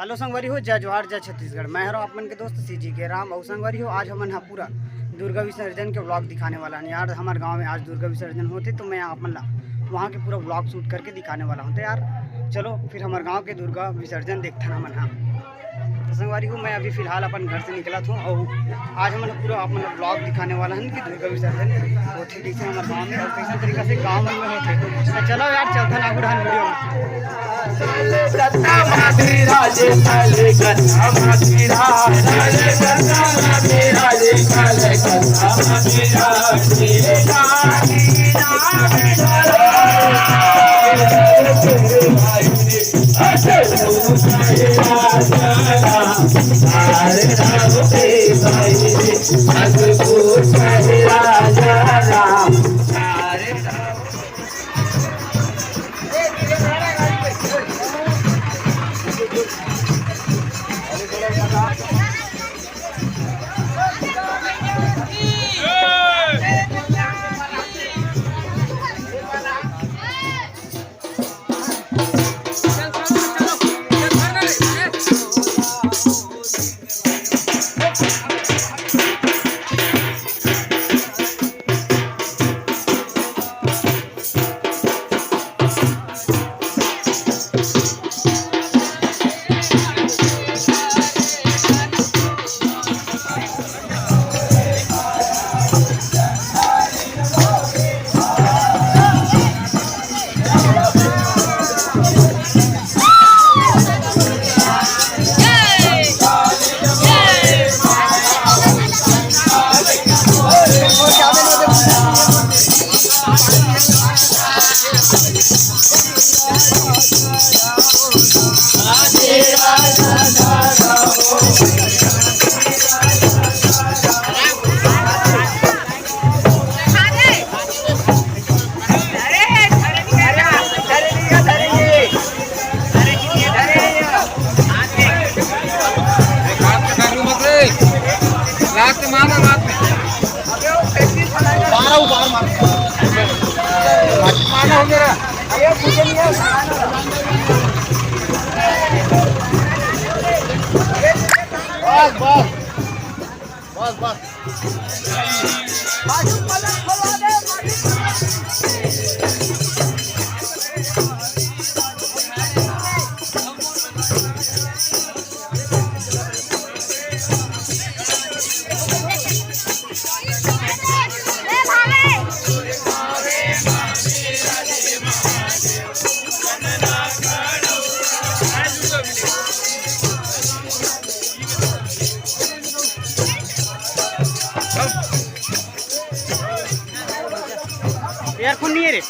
Hello संगवारी हो, जय जोहार, जय छत्तीसगढ़। मैं हूँ अपन के दोस्त सीजी के राम। और संगवारी हो, आज हमन यहाँ पूरा दुर्गा विसर्जन के व्लॉग दिखाने वाला है यार। हमारे गांव में आज दुर्गा विसर्जन होते तो मैं अपन वहाँ के पूरा व्लॉग शूट करके दिखाने वाला हूँ। तो यार चलो फिर हमारे गाँव के दुर्गा विसर्जन देखते हैं हमन। हाँ तो संगवारी हो, मैं अभी फ़िलहाल अपन घर से निकला था और आज हमन पूरा अपन ब्लॉग दिखाने वाला है कि दुर्गा विसर्जन होते कैसे हमारे गाँव में और कैसे तरीका से गाँव में होते। तो चलो यार चलते ना बुढ़ान वीडियो में। यार कौन नहीं है रे?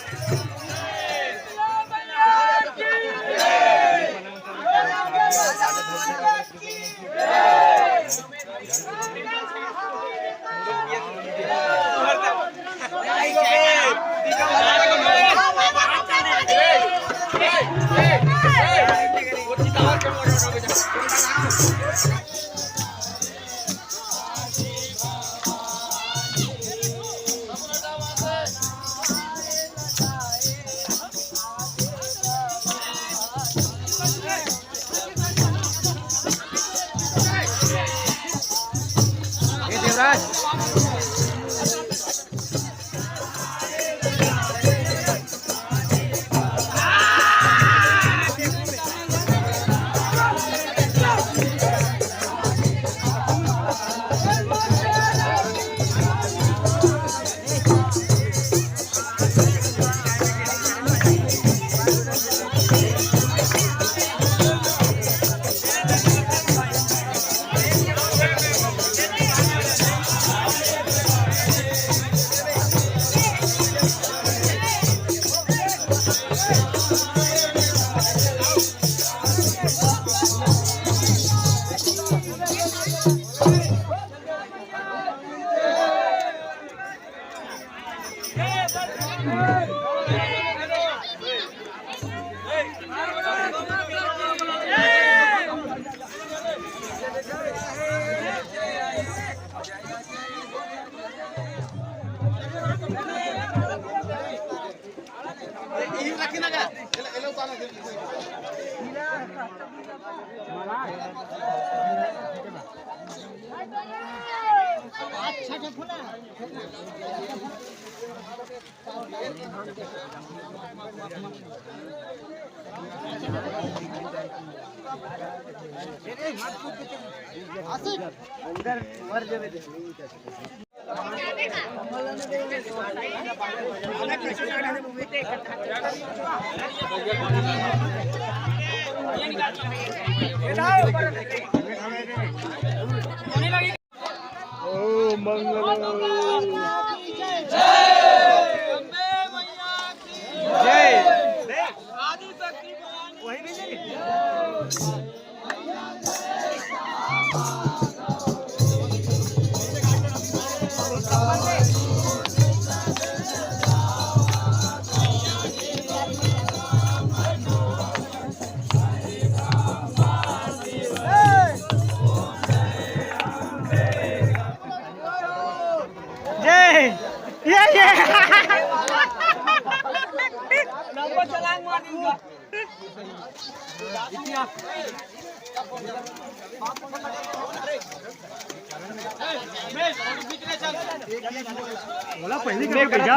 बोला पहले भैया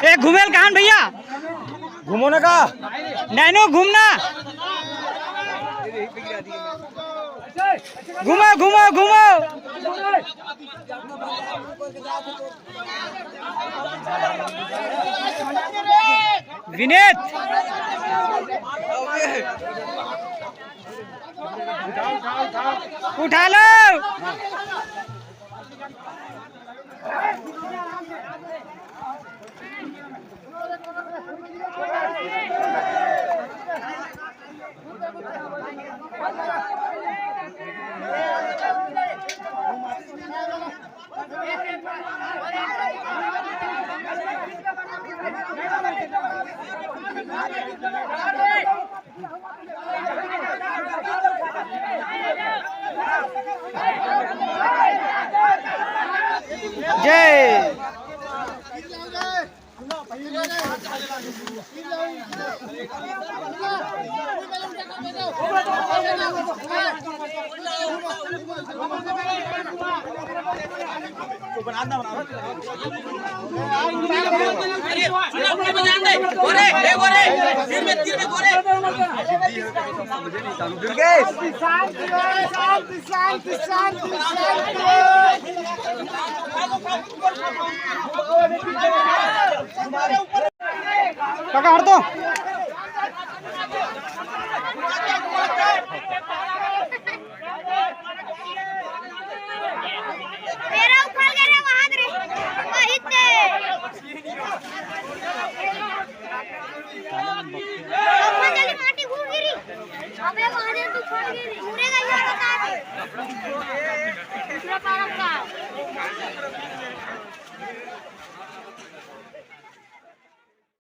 ए घूमेल कहां भैया घूमो ना का नैनो घूमना घूमो घूमो घूमो विनीत उठा लो जय काका हट दो